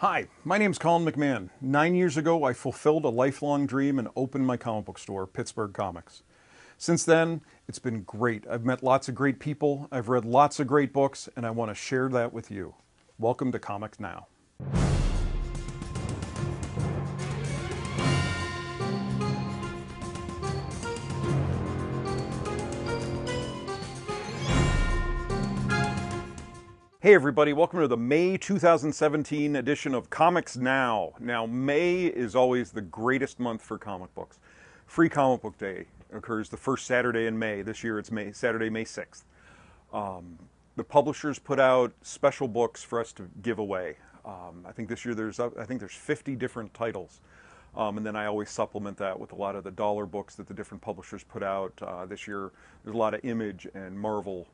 Hi, my name's Colin McMahon. 9 years ago, I fulfilled a lifelong dream and opened my comic book store, Pittsburgh Comics. Since then, it's been great. I've met lots of great people, I've read lots of great books, and I want to share that with you. Welcome to Comics Now. Hey everybody, welcome to the May 2017 edition of Comics Now. Now, May is always the greatest month for comic books. Free Comic Book Day occurs the first Saturday in May. This year it's Saturday, May 6th. The publishers put out special books for us to give away. I think this year there's 50 different titles. And then I always supplement that with a lot of the dollar books that the different publishers put out. This year there's a lot of Image and Marvel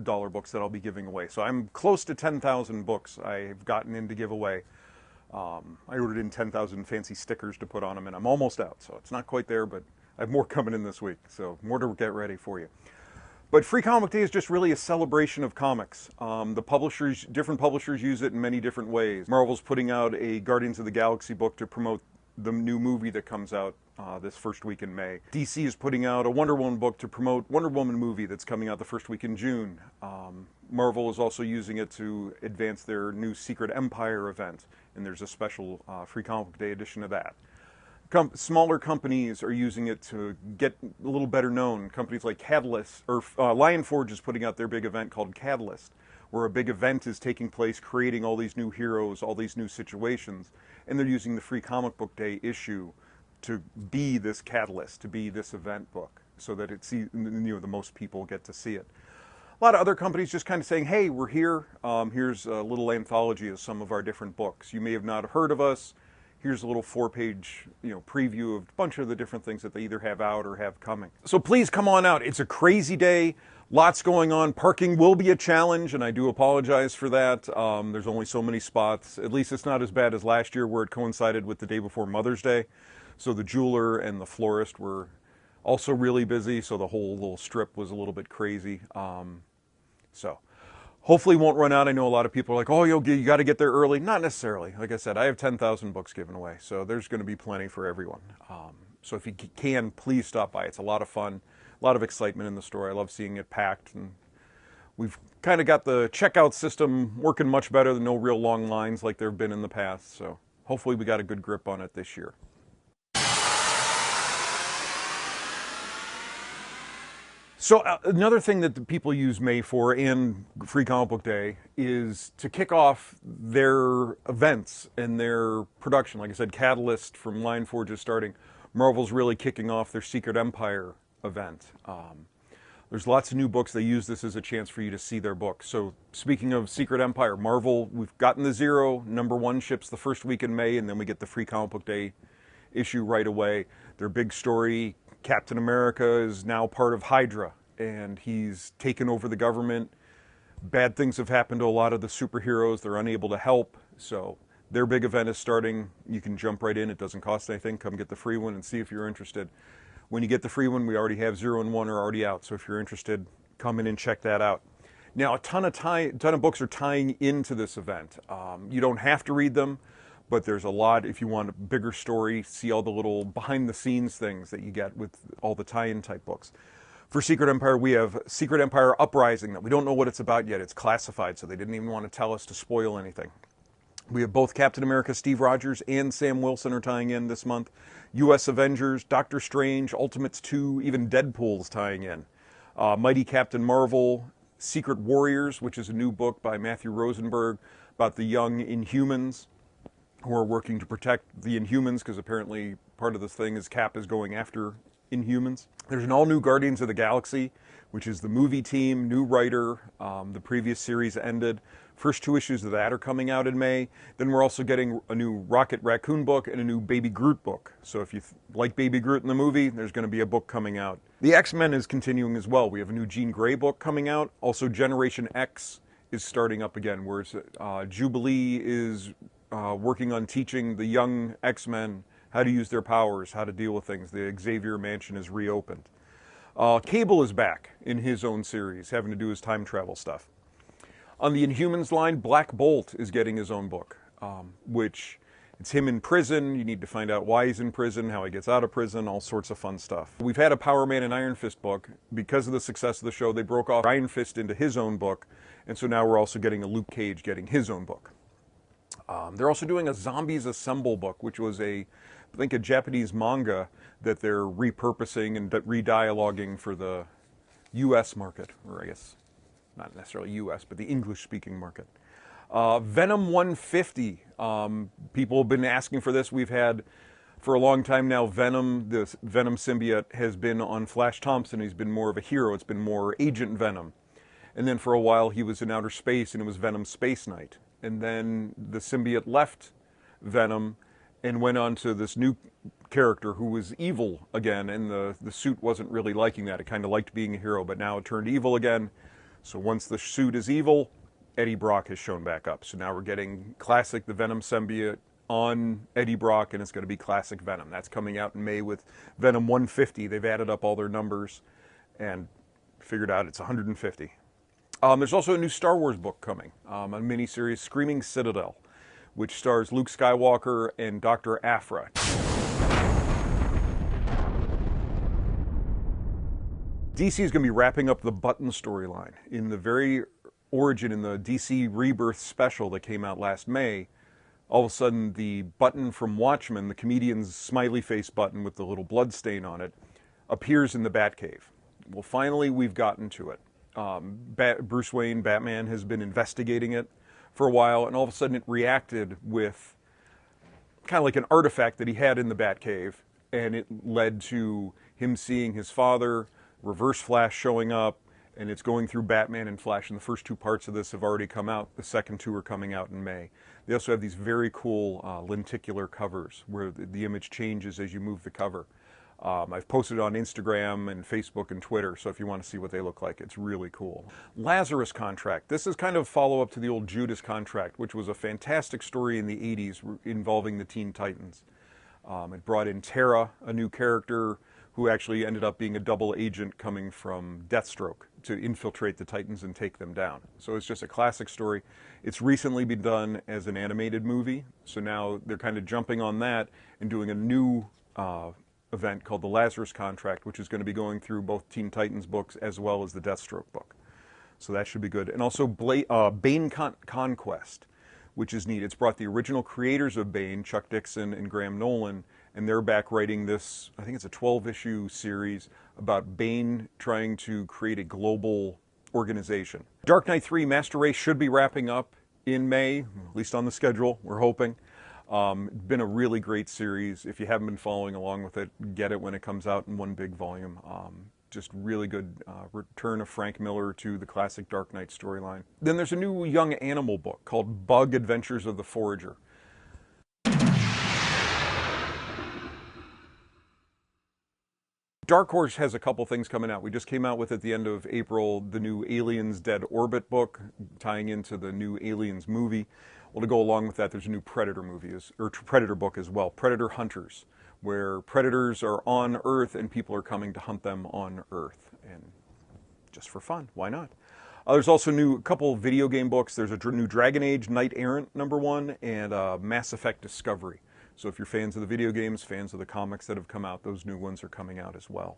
dollar books that I'll be giving away. So I'm close to 10,000 books I've gotten in to give away. I ordered in 10,000 fancy stickers to put on them, and I'm almost out. So it's not quite there, but I have more coming in this week. So more to get ready for you. But Free Comic Day is just really a celebration of comics. Different publishers use it in many different ways. Marvel's putting out a Guardians of the Galaxy book to promote the new movie that comes out this first week in May. DC is putting out a Wonder Woman book to promote Wonder Woman movie that's coming out the first week in June. Marvel is also using it to advance their new Secret Empire event, and there's a special Free Comic Book Day edition of that. Smaller companies are using it to get a little better known. Companies like Catalyst, or Lion Forge is putting out their big event called Catalyst, where a big event is taking place, creating all these new heroes, all these new situations, and they're using the Free Comic Book Day issue to be this catalyst, to be this event book, so that the most people get to see it. A lot of other companies just kind of saying, hey, we're here. Here's a little anthology of some of our different books. You may have not heard of us. Here's a little 4-page preview of a bunch of the different things that they either have out or have coming. So please come on out. It's a crazy day. Lots going on. Parking will be a challenge, and I do apologize for that. There's only so many spots. At least it's not as bad as last year, where it coincided with the day before Mother's Day. So the jeweler and the florist were also really busy, so the whole little strip was a little bit crazy. So hopefully won't run out. I know a lot of people are like, oh, you got to get there early. Not necessarily. Like I said, I have 10,000 books given away, so there's going to be plenty for everyone. So if you can, please stop by. It's a lot of fun, a lot of excitement in the store. I love seeing it packed, and we've kind of got the checkout system working much better than no real long lines like there have been in the past. So hopefully we got a good grip on it this year. So another thing that the people use May for, and Free Comic Book Day, is to kick off their events and their production. Like I said, Catalyst from Lion Forge is starting. Marvel's really kicking off their Secret Empire event. There's lots of new books. They use this as a chance for you to see their books. So speaking of Secret Empire, Marvel, we've gotten the Zero. #1 ships the first week in May, and then we get the Free Comic Book Day issue right away. Their big story, Captain America is now part of Hydra, and he's taken over the government. Bad things have happened to a lot of the superheroes. They're unable to help. So their big event is starting. You can jump right in. It doesn't cost anything. Come get the free one and see if you're interested. When you get the free one, we already have 0 and 1 are already out. So if you're interested, come in and check that out. Now, a ton of books are tying into this event. You don't have to read them, but there's a lot. If you want a bigger story, see all the little behind-the-scenes things that you get with all the tie-in type books. For Secret Empire, we have Secret Empire Uprising that we don't know what it's about yet. It's classified, so they didn't even want to tell us to spoil anything. We have both Captain America, Steve Rogers, and Sam Wilson are tying in this month. U.S. Avengers, Doctor Strange, Ultimates 2, even Deadpool's tying in. Mighty Captain Marvel, Secret Warriors, which is a new book by Matthew Rosenberg about the young Inhumans who are working to protect the Inhumans, because apparently part of this thing is Cap is going after Inhumans. There's an all-new Guardians of the Galaxy, which is the movie team, new writer. The previous series ended. First 2 issues of that are coming out in May. Then we're also getting a new Rocket Raccoon book and a new Baby Groot book. So if you like Baby Groot in the movie, there's going to be a book coming out. The X-Men is continuing as well. We have a new Jean Grey book coming out. Also, Generation X is starting up again, where Jubilee is working on teaching the young X-Men how to use their powers, how to deal with things. The Xavier Mansion is reopened. Cable is back in his own series, having to do his time travel stuff. On the Inhumans line, Black Bolt is getting his own book. which it's him in prison. You need to find out why he's in prison, how he gets out of prison, all sorts of fun stuff. We've had a Power Man and Iron Fist book. Because of the success of the show, they broke off Iron Fist into his own book, and so now we're also getting a Luke Cage getting his own book. They're also doing a Zombies Assemble book, which was I think a Japanese manga that they're repurposing and re-dialoguing for the U.S. market, or I guess not necessarily U.S., but the English-speaking market. Venom 150. People have been asking for this. We've had, for a long time now, Venom, the Venom symbiote, has been on Flash Thompson. He's been more of a hero. It's been more Agent Venom. And then for a while he was in outer space, and it was Venom Space Knight. And then the symbiote left Venom and went on to this new character who was evil again, and the suit wasn't really liking that. It kind of liked being a hero, but now it turned evil again. So once the suit is evil, Eddie Brock has shown back up. So now we're getting classic, the Venom symbiote on Eddie Brock, and it's going to be classic Venom. That's coming out in May with Venom 150. They've added up all their numbers and figured out it's 150. There's also a new Star Wars book coming, a miniseries, Screaming Citadel, which stars Luke Skywalker and Dr. Aphra. DC is going to be wrapping up the Button storyline. In the very origin, in the DC Rebirth special that came out last May, all of a sudden the Button from Watchmen, the comedian's smiley face Button with the little blood stain on it, appears in the Batcave. Well, finally we've gotten to it. Bruce Wayne, Batman, has been investigating it for a while, and all of a sudden it reacted with kind of like an artifact that he had in the Batcave, and it led to him seeing his father, Reverse Flash showing up, and it's going through Batman and Flash, and the first two parts of this have already come out. The second two are coming out in May. They also have these very cool lenticular covers where the image changes as you move the cover. I've posted it on Instagram and Facebook and Twitter, so if you want to see what they look like, it's really cool. Lazarus Contract. This is kind of follow-up to the old Judas Contract, which was a fantastic story in the 80s involving the Teen Titans. It brought in Terra, a new character who actually ended up being a double agent coming from Deathstroke to infiltrate the Titans and take them down. So it's just a classic story. It's recently been done as an animated movie, so now they're kind of jumping on that and doing a new event called the Lazarus Contract, which is going to be going through both Teen Titans books as well as the Deathstroke book. So that should be good. And also Bane Conquest, which is neat. It's brought the original creators of Bane, Chuck Dixon and Graham Nolan, and they're back writing this, I think it's a 12-issue series about Bane trying to create a global organization. Dark Knight 3 Master Race should be wrapping up in May, at least on the schedule, we're hoping. Been a really great series. If you haven't been following along with it, get it when it comes out in one big volume. Just really good return of Frank Miller to the classic Dark Knight storyline. Then there's a new young animal book called Bug Adventures of the Forager. Dark Horse has a couple things coming out. We just came out with at the end of April the new Aliens Dead Orbit book, tying into the new Aliens movie. Well, to go along with that, there's a new Predator movie, or Predator book as well, Predator Hunters, where predators are on Earth and people are coming to hunt them on Earth. And just for fun, why not? There's also a couple video game books. There's a new Dragon Age Knight Errant #1 and Mass Effect Discovery. So if you're fans of the video games, fans of the comics that have come out, those new ones are coming out as well.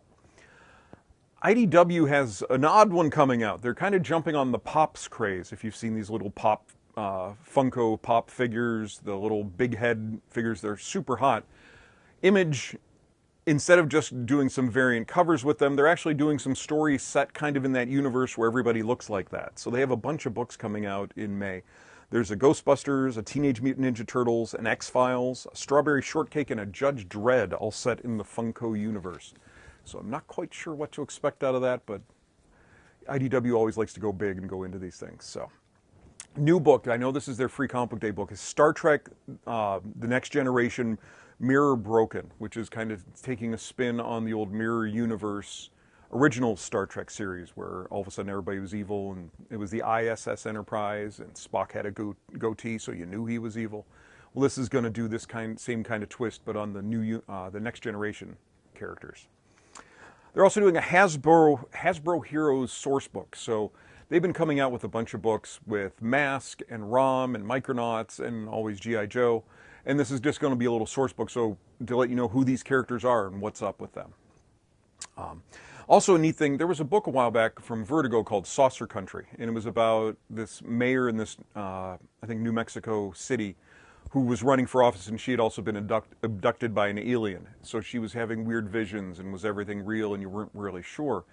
IDW has an odd one coming out. They're kind of jumping on the Pops craze. If you've seen these little Funko Pop figures, the little big head figures, they're super hot. Image, instead of just doing some variant covers with them, they're actually doing some stories set kind of in that universe where everybody looks like that. So they have a bunch of books coming out in May. There's a Ghostbusters, a Teenage Mutant Ninja Turtles, an X-Files, a Strawberry Shortcake, and a Judge Dredd, all set in the Funko universe. So I'm not quite sure what to expect out of that, but IDW always likes to go big and go into these things. So, new book, I know this is their Free Comic Book Day book, is Star Trek The Next Generation Mirror Broken, which is kind of taking a spin on the old Mirror Universe original Star Trek series, where all of a sudden everybody was evil, and it was the ISS Enterprise, and Spock had a goatee, so you knew he was evil. Well, this is going to do this same kind of twist, but on the Next Generation characters. They're also doing a Hasbro Heroes source book. So they've been coming out with a bunch of books with Mask and ROM and Micronauts and always G.I. Joe. And this is just going to be a little source book, so to let you know who these characters are and what's up with them. Also a neat thing, there was a book a while back from Vertigo called Saucer Country, and it was about this mayor in this, I think, New Mexico City, who was running for office, and she had also been abducted by an alien. So she was having weird visions, and was everything real, and you weren't really sure.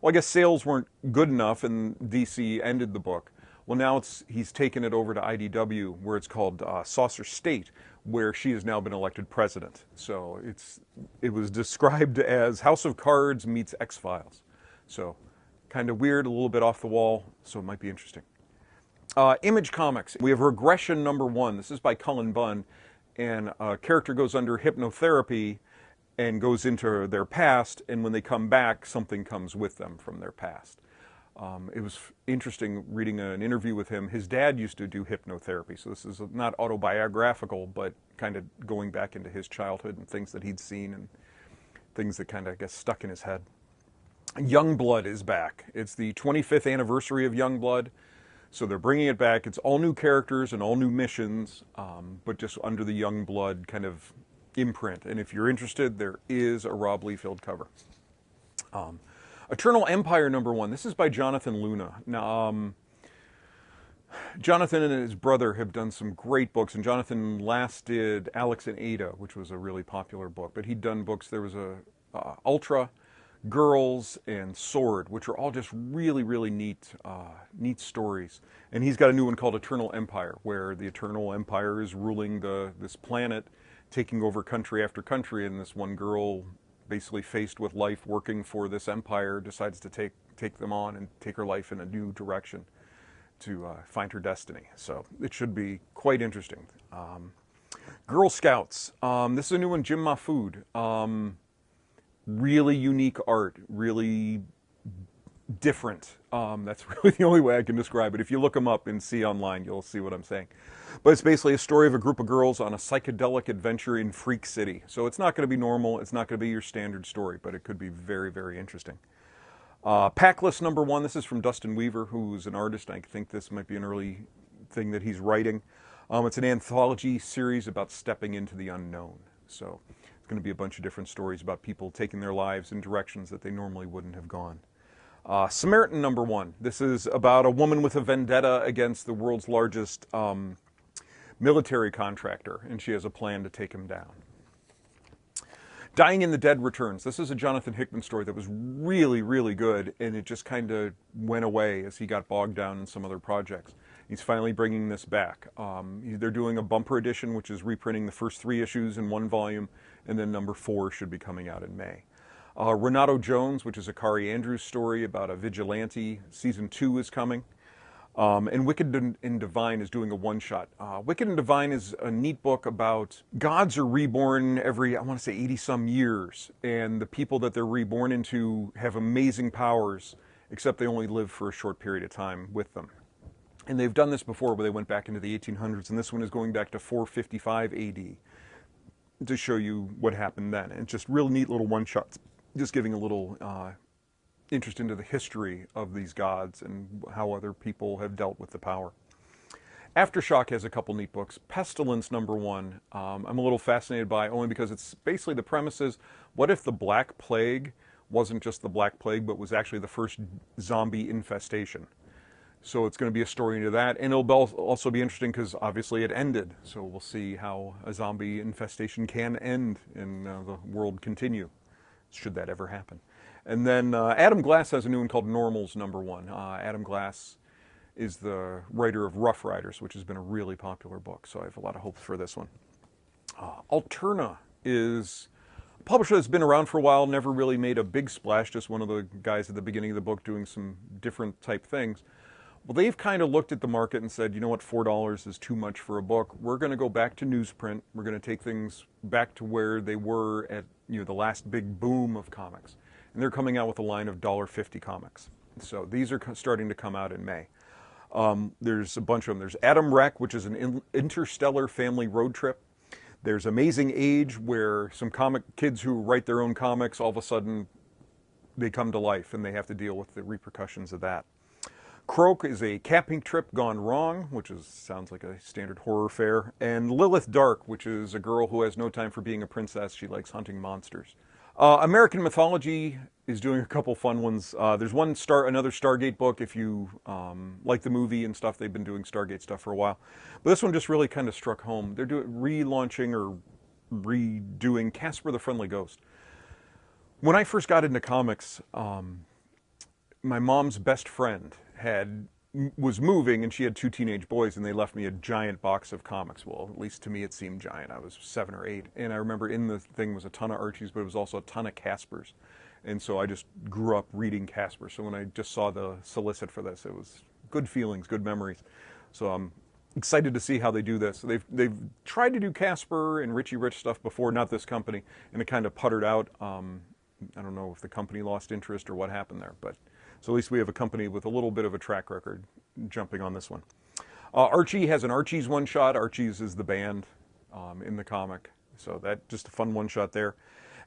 Well, I guess sales weren't good enough, and DC ended the book. Well, now he's taken it over to IDW, where it's called Saucer State, where she has now been elected president. So it was described as House of Cards meets X-Files. So kind of weird, a little bit off the wall, so it might be interesting. Image Comics. We have Regression #1. This is by Cullen Bunn, and a character goes under hypnotherapy and goes into their past, and when they come back, something comes with them from their past. It was interesting reading an interview with him. His dad used to do hypnotherapy, so this is not autobiographical, but kind of going back into his childhood and things that he'd seen and things that kind of, I guess, stuck in his head. Youngblood is back. It's the 25th anniversary of Youngblood, so they're bringing it back. It's all new characters and all new missions, but just under the Youngblood kind of imprint. And if you're interested, there is a Rob Liefeld cover. Eternal Empire #1. This is by Jonathan Luna. Now, Jonathan and his brother have done some great books, and Jonathan last did Alex and Ada, which was a really popular book. But he'd done books. There was a Ultra, Girls, and Sword, which are all just really, really neat stories. And he's got a new one called Eternal Empire, where the Eternal Empire is ruling this planet, taking over country after country, and this one girl, basically faced with life working for this empire, decides to take them on and take her life in a new direction to find her destiny. So it should be quite interesting. Girl Scouts. This is a new one, Jim Mahfood. Really unique art, really different. That's really the only way I can describe it. If you look them up and see online, you'll see what I'm saying. But it's basically a story of a group of girls on a psychedelic adventure in Freak City. So it's not going to be normal. It's not going to be your standard story, but it could be very, very interesting. Packlist #1. This is from Dustin Weaver, who's an artist. I think this might be an early thing that he's writing. It's an anthology series about stepping into the unknown. So it's going to be a bunch of different stories about people taking their lives in directions that they normally wouldn't have gone. Samaritan #1. This is about a woman with a vendetta against the world's largest military contractor, and she has a plan to take him down. Dying in the Dead returns. This is a Jonathan Hickman story that was really, really good, and it just kind of went away as he got bogged down in some other projects. He's finally bringing this back. They're doing a bumper edition, which is reprinting the first 3 issues in 1 volume, and then #4 should be coming out in May. Renato Jones, which is a Kari Andrews story about a vigilante. Season 2 is coming. And Wicked and Divine is doing a one-shot. Wicked and Divine is a neat book about gods are reborn every, I want to say, 80-some years. And the people that they're reborn into have amazing powers, except they only live for a short period of time with them. And they've done this before, where they went back into the 1800s, and this one is going back to 455 AD to show you what happened then. And it's just real neat little one-shots, just giving a little interest into the history of these gods and how other people have dealt with the power. Aftershock has a couple neat books. Pestilence #1, I'm a little fascinated by, only because it's basically the premise is, what if the Black Plague wasn't just the Black Plague, but was actually the first zombie infestation? So it's going to be a story into that, and it'll also be interesting because obviously it ended. So we'll see how a zombie infestation can end and the world continue, should that ever happen. And then Adam Glass has a new one called Normals #1. Adam Glass is the writer of Rough Riders, which has been a really popular book, so I have a lot of hopes for this one. Alterna is a publisher that's been around for a while, never really made a big splash, just one of the guys at the beginning of the book doing some different type things. Well, they've kind of looked at the market and said, you know what, $4 is too much for a book. We're going to go back to newsprint. We're going to take things back to where they were at, the last big boom of comics. And they're coming out with a line of $1.50 comics. So these are starting to come out in May. There's a bunch of them. There's Atom Wreck, which is an interstellar family road trip. There's Amazing Age, where some kids who write their own comics, all of a sudden they come to life and they have to deal with the repercussions of that. Croak is a camping trip gone wrong, which sounds like a standard horror fare. And Lilith Dark, which is a girl who has no time for being a princess. She likes hunting monsters. American Mythology is doing a couple fun ones. There's another Stargate book. If you like the movie and stuff, they've been doing Stargate stuff for a while. But this one just really kind of struck home. They're relaunching or redoing Casper the Friendly Ghost. When I first got into comics, my mom's best friend was moving, and she had 2 teenage boys, and they left me a giant box of comics. Well, at least to me it seemed giant. I was 7 or 8, and I remember in the thing was a ton of Archies, but it was also a ton of Caspers. And so I just grew up reading Casper. So when I just saw the solicit for this, it was good feelings, good memories. So I'm excited to see how they do this. They've tried to do Casper and Richie Rich stuff before, not this company, and it kind of puttered out. I don't know if the company lost interest or what happened there, but so at least we have a company with a little bit of a track record jumping on this one. Archie has an Archie's one-shot. Archie's is the band in the comic, so that just a fun one-shot there.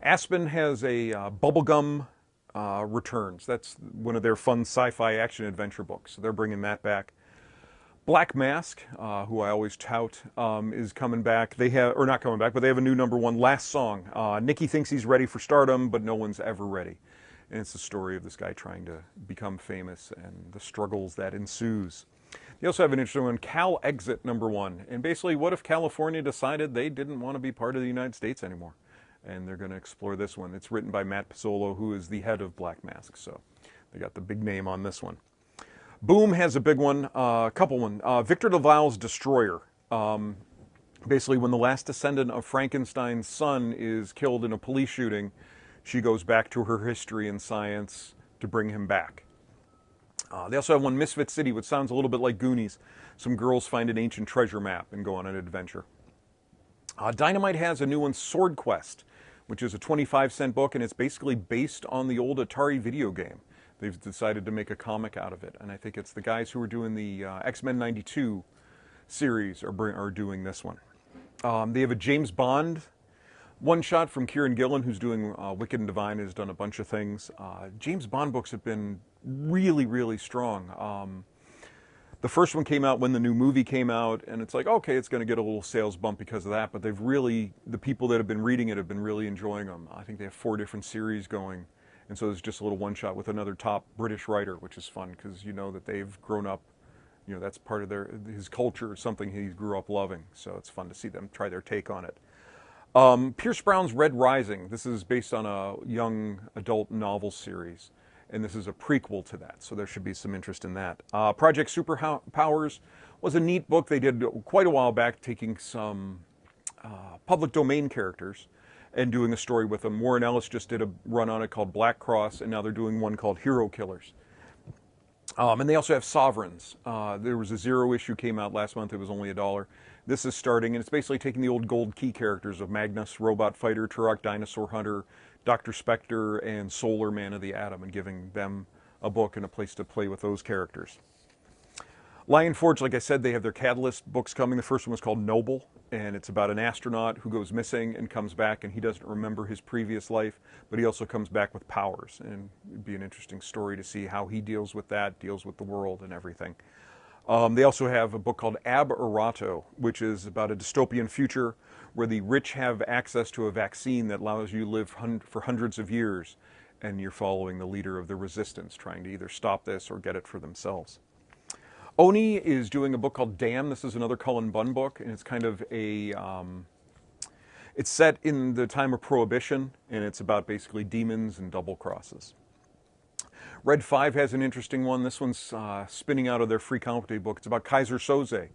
Aspen has a Bubblegum Returns. That's one of their fun sci-fi action adventure books. So they're bringing that back. Black Mask, who I always tout, is coming back. They have, or not coming back, but they have a new #1, Last Song. Nicky thinks he's ready for stardom, but no one's ever ready. And it's the story of this guy trying to become famous and the struggles that ensues. They also have an interesting one, Cal Exit #1. And basically, what if California decided they didn't want to be part of the United States anymore? And they're going to explore this one. It's written by Matt Pizzolo, who is the head of Black Mask. So they got the big name on this one. Boom has a big one, a couple one. Victor LaValle's Destroyer. Basically, when the last descendant of Frankenstein's son is killed in a police shooting, she goes back to her history and science to bring him back. They also have one, Misfit City, which sounds a little bit like Goonies. Some girls find an ancient treasure map and go on an adventure. Dynamite has a new one, Sword Quest, which is a 25-cent book, and it's basically based on the old Atari video game. They've decided to make a comic out of it, and I think it's the guys who are doing the X-Men 92 series are doing this one. They have a James Bond one-shot from Kieran Gillen, who's doing Wicked and Divine, has done a bunch of things. James Bond books have been really, really strong. The first one came out when the new movie came out, and it's like, okay, it's going to get a little sales bump because of that, but the people that have been reading it have been really enjoying them. I think they have 4 different series going, and so there's just a little one-shot with another top British writer, which is fun because you know that they've grown up, you know, that's part of his culture, something he grew up loving, so it's fun to see them try their take on it. Pierce Brown's Red Rising. This is based on a young adult novel series, and this is a prequel to that, so there should be some interest in that. Project Superpowers was a neat book they did quite a while back, taking some public domain characters and doing a story with them. Warren Ellis just did a run on it called Black Cross, and now they're doing one called Hero Killers. And they also have Sovereigns. There was a 0 issue came out last month. It was only $1. This is starting, and it's basically taking the old gold key characters of Magnus, Robot Fighter, Turok, Dinosaur Hunter, Dr. Spectre, and Solar Man of the Atom, and giving them a book and a place to play with those characters. Lion Forge, like I said, they have their Catalyst books coming. The first one was called Noble, and it's about an astronaut who goes missing and comes back, and he doesn't remember his previous life, but he also comes back with powers, and it'd be an interesting story to see how he deals with that, deals with the world and everything. They also have a book called Ab Erato, which is about a dystopian future where the rich have access to a vaccine that allows you to live for hundreds of years, and you're following the leader of the resistance, trying to either stop this or get it for themselves. Oni is doing a book called Damn. This is another Cullen Bunn book, and it's kind of a... it's set in the time of Prohibition, and it's about basically demons and double crosses. Red 5 has an interesting one. This one's spinning out of their Free Comic Day book. It's about Kaiser Soze, and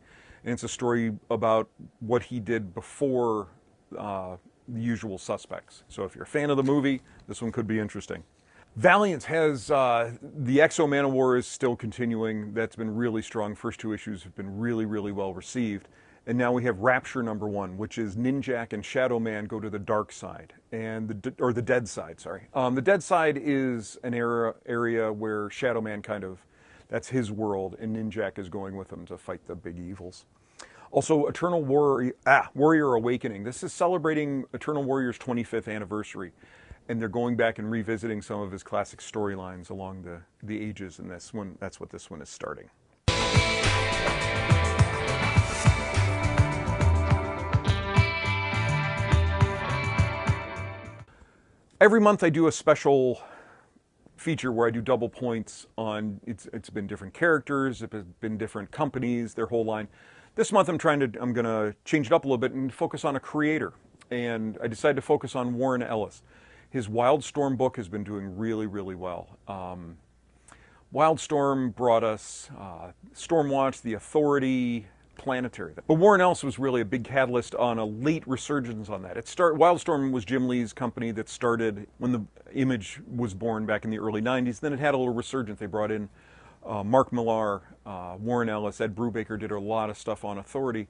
it's a story about what he did before The Usual Suspects. So if you're a fan of the movie, this one could be interesting. Valiant has the Exo Manowar is still continuing. That's been really strong. First 2 issues have been really, really well received. And now we have Rapture #1, which is Ninjak and Shadow Man go to the dark side, and the dead side. Sorry, the dead side is an area where Shadow Man that's his world, and Ninjak is going with him to fight the big evils. Also, Eternal Warrior Awakening. This is celebrating Eternal Warrior's 25th anniversary, and they're going back and revisiting some of his classic storylines along the ages, and that's what this one is starting. Every month I do a special feature where I do double points on, it's been different characters, it's been different companies, their whole line. This month I'm going to change it up a little bit and focus on a creator. And I decided to focus on Warren Ellis. His Wildstorm book has been doing really, really well. Wildstorm brought us Stormwatch, The Authority, Planetary. But Warren Ellis was really a big catalyst on a late resurgence on that. Wildstorm was Jim Lee's company that started when the Image was born back in the early 90s. Then it had a little resurgence. They brought in Mark Millar, Warren Ellis, Ed Brubaker did a lot of stuff on Authority.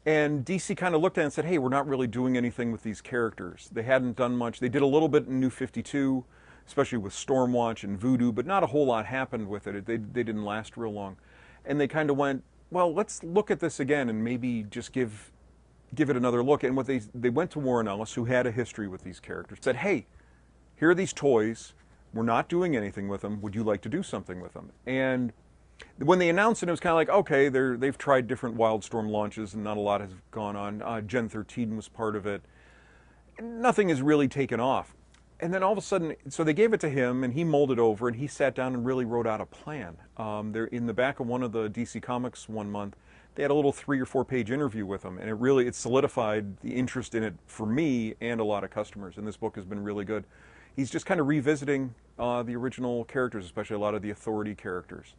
And DC kind of looked at it and said, hey, we're not really doing anything with these characters. They hadn't done much. They did a little bit in New 52, especially with Stormwatch and Voodoo, but not a whole lot happened with it. They didn't last real long. And they kind of went, well, let's look at this again and maybe just give it another look. And what they went to Warren Ellis, who had a history with these characters, said, hey, here are these toys. We're not doing anything with them. Would you like to do something with them? And when they announced it, it was kind of like, okay, they've tried different Wildstorm launches and not a lot has gone on. Gen 13 was part of it. Nothing has really taken off. And then all of a sudden, so they gave it to him, and he molded over, and he sat down and really wrote out a plan. They're in the back of one of the DC Comics one month. They had a little 3 or 4 page interview with him, and it solidified the interest in it for me and a lot of customers. And this book has been really good. He's just kind of revisiting the original characters, especially a lot of the Authority characters.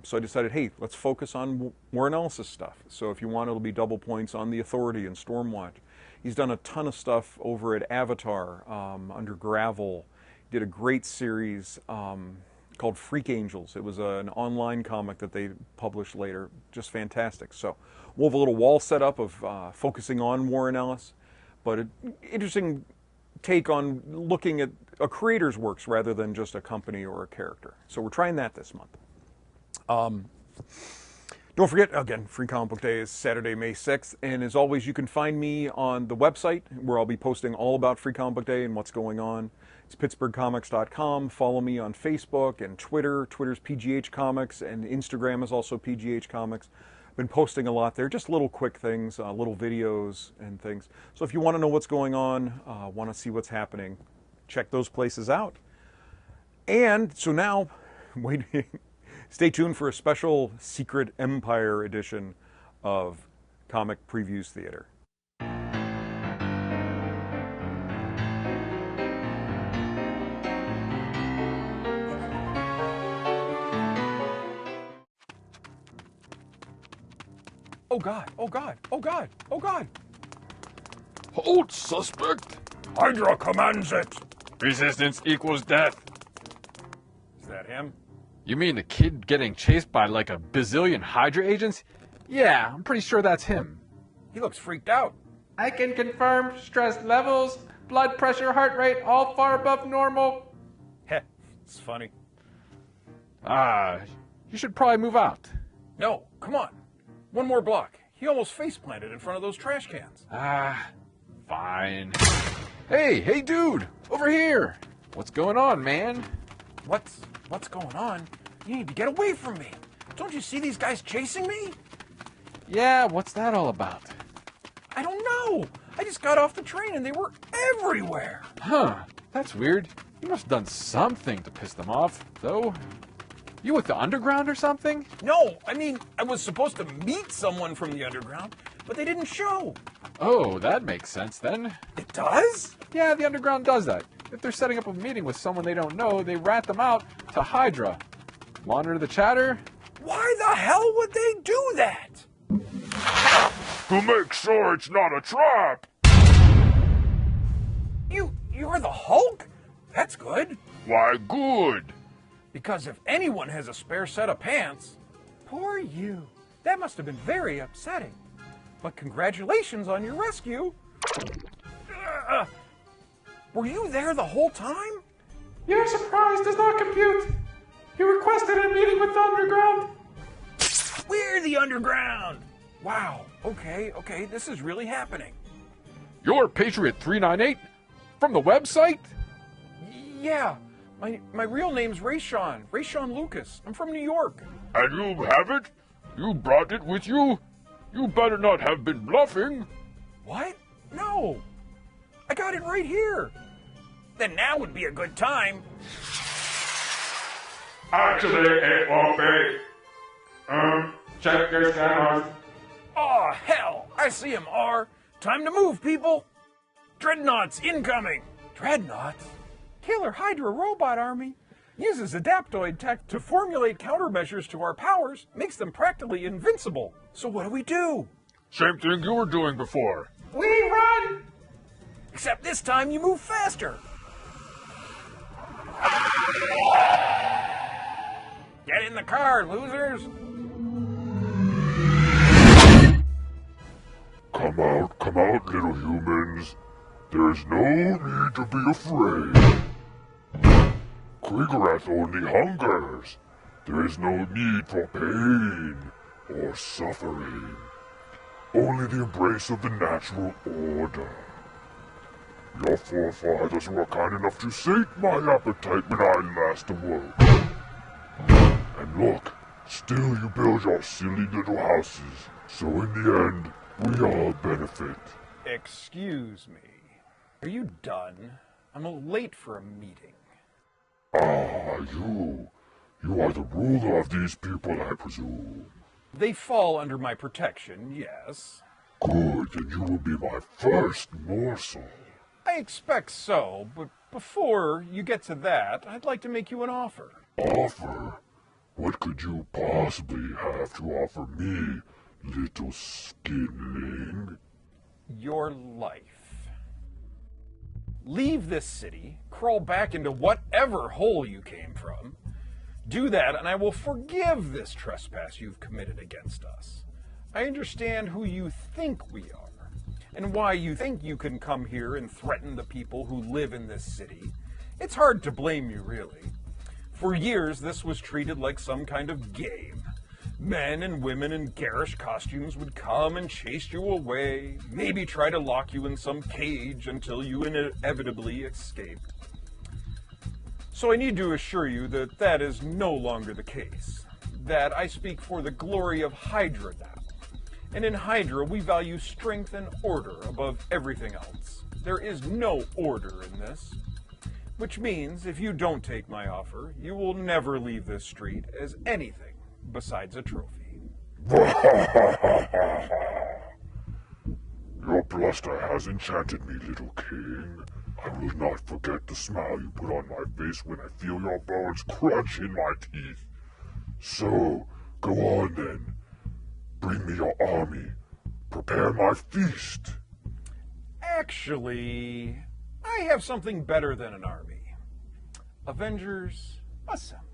So I decided, hey, let's focus on Warren Ellis' stuff. So if you want, it'll be double points on the Authority and Stormwatch. He's done a ton of stuff over at Avatar, under Gravel. He did a great series called Freak Angels. It was an online comic that they published later. Just fantastic. So we'll have a little wall set up of focusing on Warren Ellis, but an interesting take on looking at a creator's works rather than just a company or a character. So we're trying that this month. Don't forget, again, Free Comic Book Day is Saturday, May 6th. And as always, you can find me on the website where I'll be posting all about Free Comic Book Day and what's going on. It's pittsburghcomics.com. Follow me on Facebook and Twitter. Twitter's PGH Comics, and Instagram is also PGH Comics. I've been posting a lot there, just little quick things, little videos and things. So if you want to know what's going on, want to see what's happening, check those places out. And so now, waiting. Stay tuned for a special Secret Empire edition of Comic Previews Theater. Oh God, oh God, oh God, oh God. Hold, suspect. Hydra commands it. Resistance equals death. Is that him? You mean the kid getting chased by like a bazillion Hydra agents? Yeah, I'm pretty sure that's him. He looks freaked out. I can confirm stress levels, blood pressure, heart rate, all far above normal. Heh, it's funny. You should probably move out. No, come on. One more block. He almost face planted in front of those trash cans. Fine. Hey, dude, over here. What's going on, man? What's going on? You need to get away from me. Don't you see these guys chasing me? Yeah, what's that all about? I don't know. I just got off the train and they were everywhere. Huh, that's weird. You must have done something to piss them off, though. You with the underground or something? No, I mean, I was supposed to meet someone from the underground, but they didn't show. Oh, that makes sense then. It does? Yeah, the underground does that. If they're setting up a meeting with someone they don't know, they rat them out to Hydra. Monitor the chatter? Why the hell would they do that? To make sure it's not a trap. You're the Hulk? That's good. Why, good. Because if anyone has a spare set of pants, poor you. That must have been very upsetting. But congratulations on your rescue. Were you there the whole time? Your surprise does not compute. You requested a meeting with the underground. We're the underground. Wow. Okay. This is really happening. You're Patriot 398? From the website? Yeah, my real name's Rayshawn Lucas. I'm from New York. And you have it? You brought it with you? You better not have been bluffing. What? No, I got it right here. Then now would be a good time. Actually, it won't be. Check your scanners. Aw, hell! I see him, R. Time to move, people! Dreadnoughts incoming! Dreadnoughts? Killer Hydra robot army uses adaptoid tech to formulate countermeasures to our powers, makes them practically invincible. So what do? Same thing you were doing before. We run! Except this time you move faster. Get in the car, losers! Come out, little humans. There's no need to be afraid. Kriegerath only hungers. There is no need for pain or suffering. Only the embrace of the natural order. Your forefathers were kind enough to sate my appetite when I last awoke. And look, still you build your silly little houses, so in the end, we all benefit. Excuse me. Are you done? I'm late for a meeting. Ah, you are the ruler of these people, I presume. They fall under my protection, yes. Good, then you will be my first morsel. I expect so, but before you get to that, I'd like to make you an offer. Offer? What could you possibly have to offer me, little skinling? Your life. Leave this city, crawl back into whatever hole you came from. Do that, and I will forgive this trespass you've committed against us. I understand who you think we are, and why you think you can come here and threaten the people who live in this city. It's hard to blame you, really. For years, this was treated like some kind of game. Men and women in garish costumes would come and chase you away, maybe try to lock you in some cage until you inevitably escaped. So I need to assure you that that is no longer the case. That I speak for the glory of Hydra now. And in Hydra, we value strength and order above everything else. There is no order in this. Which means, if you don't take my offer, you will never leave this street as anything besides a trophy. Your bluster has enchanted me, little king. I will not forget the smile you put on my face when I feel your bones crunch in my teeth. So, go on then. Bring me your army. Prepare my feast. Actually, I have something better than an army. Avengers, assemble.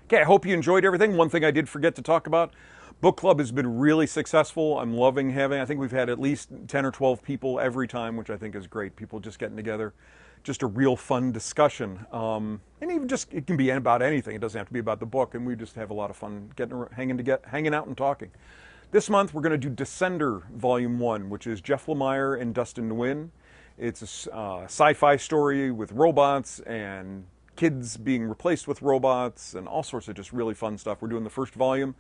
Okay, I hope you enjoyed everything. One thing I did forget to talk about, book club has been really successful. I'm loving having, I think we've had at least 10 or 12 people every time, which I think is great. People just getting together. Just a real fun discussion. And even just, it can be about anything. It doesn't have to be about the book. And we just have a lot of fun hanging out and talking. This month, we're going to do Descender Volume 1, which is Jeff Lemire and Dustin Nguyen. It's a sci-fi story with robots and kids being replaced with robots and all sorts of just really fun stuff. We're doing the first volume.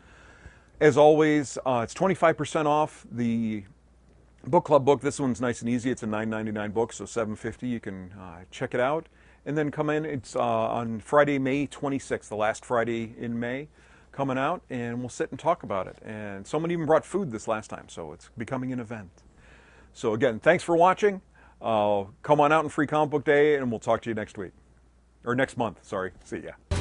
As always, it's 25% off the book club book. This one's nice and easy. It's a $9.99 book, so $7.50. You can check it out and then come in. It's on Friday, May 26th, the last Friday in May, coming out, and we'll sit and talk about it. And someone even brought food this last time, so it's becoming an event. So again, thanks for watching. Come on out on Free Comic Book Day, and we'll talk to you next week. Or next month, sorry. See ya.